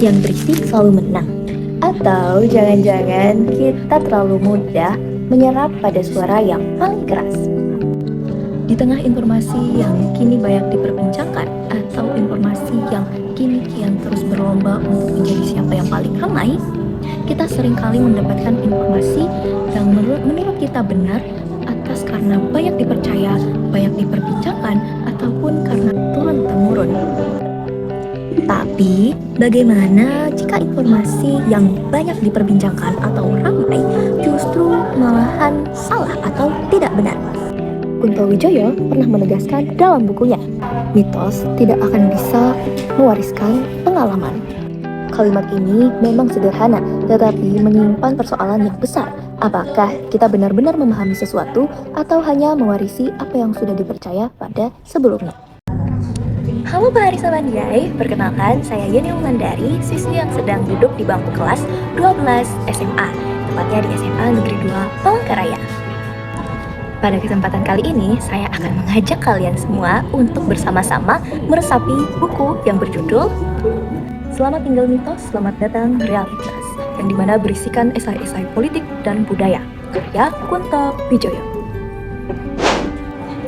yang berisik selalu menang. Atau jangan-jangan kita terlalu mudah menyerap pada suara yang paling keras. Di tengah informasi yang kini banyak diperbincangkan atau informasi yang kini kian terus berlomba untuk menjadi siapa yang paling ramai, kita seringkali mendapatkan informasi yang menurut kita benar atas karena banyak dipercaya, banyak diperbincangkan, ataupun karena turun-temurun. Tapi, bagaimana jika informasi yang banyak diperbincangkan atau ramai justru malahan salah atau tidak benar? Kunto Wijoyo pernah menegaskan dalam bukunya, mitos tidak akan bisa mewariskan pengalaman. Kalimat ini memang sederhana, tetapi menyimpan persoalan yang besar. Apakah kita benar-benar memahami sesuatu atau hanya mewarisi apa yang sudah dipercaya pada sebelumnya? Halo Pak Arisa Mandiai, perkenalkan saya Yeni Wulandari, siswi yang sedang duduk di bangku kelas 12 SMA, tepatnya di SMA Negeri 2 Palangkaraya. Pada kesempatan kali ini, saya akan mengajak kalian semua untuk bersama-sama meresapi buku yang berjudul Selamat Tinggal Mitos, Selamat Datang Realitas, yang dimana berisikan esai-esai politik dan budaya, karya Kunto Wijoyo.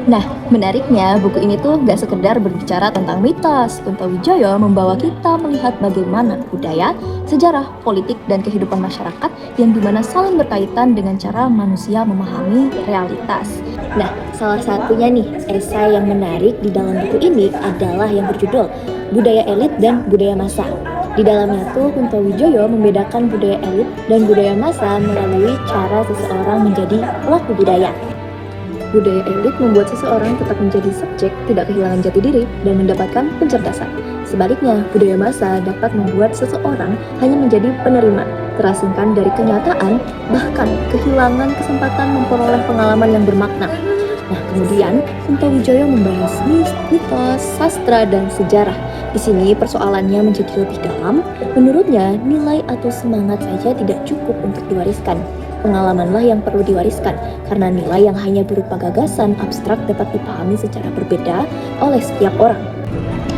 Nah, menariknya buku ini tuh gak sekedar berbicara tentang mitos. Kunto Wijoyo membawa kita melihat bagaimana budaya, sejarah, politik, dan kehidupan masyarakat yang dimana saling berkaitan dengan cara manusia memahami realitas. Nah, salah satunya nih, esai yang menarik di dalam buku ini adalah yang berjudul Budaya Elit dan Budaya Massa. Di dalamnya tuh Kunto Wijoyo membedakan budaya elit dan budaya massa melalui cara seseorang menjadi pelaku budaya. Budaya elit membuat seseorang tetap menjadi subjek, tidak kehilangan jati diri, dan mendapatkan pencerdasan. Sebaliknya, budaya massa dapat membuat seseorang hanya menjadi penerima, terasingkan dari kenyataan, bahkan kehilangan kesempatan memperoleh pengalaman yang bermakna. Nah, kemudian Kunto Wijoyo membahas mitos, sastra, dan sejarah. Di sini persoalannya menjadi lebih dalam. Menurutnya, nilai atau semangat saja tidak cukup untuk diwariskan. Pengalamanlah yang perlu diwariskan, karena nilai yang hanya berupa gagasan abstrak dapat dipahami secara berbeda oleh setiap orang.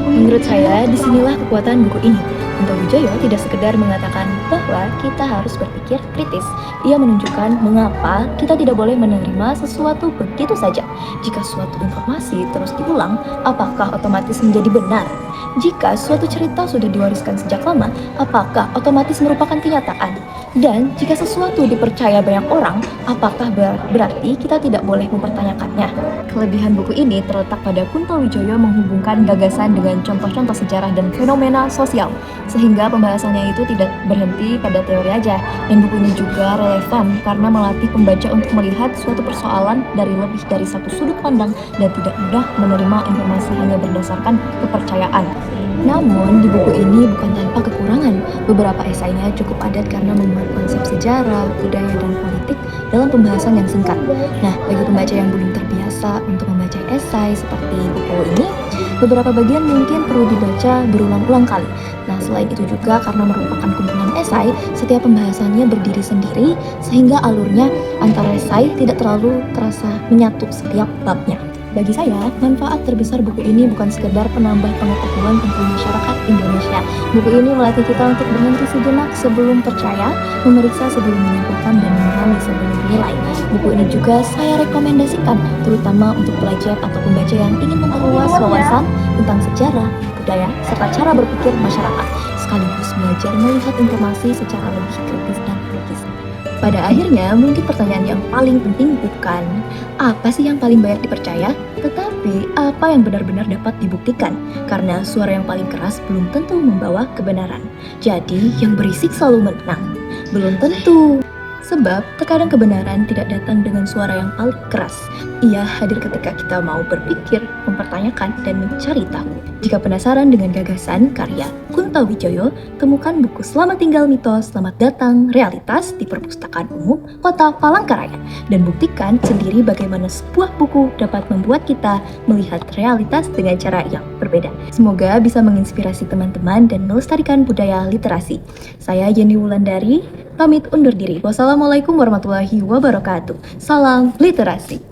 Menurut saya, disinilah kekuatan buku ini. Kunto Wijoyo tidak sekedar mengatakan bahwa kita harus berpikir kritis. Ia menunjukkan mengapa kita tidak boleh menerima sesuatu begitu saja. Jika suatu informasi terus diulang, apakah otomatis menjadi benar? Jika suatu cerita sudah diwariskan sejak lama, apakah otomatis merupakan kenyataan? Dan jika sesuatu dipercaya banyak orang, apakah berarti kita tidak boleh mempertanyakannya? Kelebihan buku ini terletak pada Kunto Wijoyo menghubungkan gagasan dengan contoh-contoh sejarah dan fenomena sosial, sehingga pembahasannya itu tidak berhenti pada teori aja. Dan buku ini juga relevan karena melatih pembaca untuk melihat suatu persoalan dari lebih dari satu sudut pandang dan tidak mudah menerima informasi hanya berdasarkan kepercayaan. Namun, di buku ini bukan tanpa kekurangan. Beberapa esainya cukup padat karena memuat konsep sejarah, budaya, dan politik dalam pembahasan yang singkat. Nah, bagi pembaca yang belum terbiasa untuk membaca esai seperti buku ini, beberapa bagian mungkin perlu dibaca berulang-ulang kali. Nah, selain itu juga karena merupakan kumpulan esai, setiap pembahasannya berdiri sendiri sehingga alurnya antara esai tidak terlalu terasa menyatu setiap babnya. Bagi saya, manfaat terbesar buku ini bukan sekedar penambah pengetahuan tentang masyarakat Indonesia. Buku ini melatih kita untuk berhenti sejenak sebelum percaya, memeriksa sebelum menyimpulkan, dan memahami sebelum menilai. Buku ini juga saya rekomendasikan, terutama untuk pelajar atau pembaca yang ingin memperluas wawasan tentang sejarah, budaya, serta cara berpikir masyarakat, sekaligus belajar melihat informasi secara lebih kritis dan logis. Pada akhirnya, mungkin pertanyaan yang paling penting bukan apa sih yang paling banyak dipercaya, tetapi apa yang benar-benar dapat dibuktikan, karena suara yang paling keras belum tentu membawa kebenaran. Jadi, yang berisik selalu menang. Belum tentu. Sebab, terkadang kebenaran tidak datang dengan suara yang paling keras. Ia hadir ketika kita mau berpikir, mempertanyakan, dan mencari tahu. Jika penasaran dengan gagasan karya Kunto Wijoyo, temukan buku Selamat Tinggal Mitos, Selamat Datang Realitas di Perpustakaan Umum Kota Palangkaraya, dan buktikan sendiri bagaimana sebuah buku dapat membuat kita melihat realitas dengan cara yang berbeda. Semoga bisa menginspirasi teman-teman dan melestarikan budaya literasi. Saya Yeni Wulandari, pamit undur diri. Wassalamualaikum warahmatullahi wabarakatuh. Salam literasi.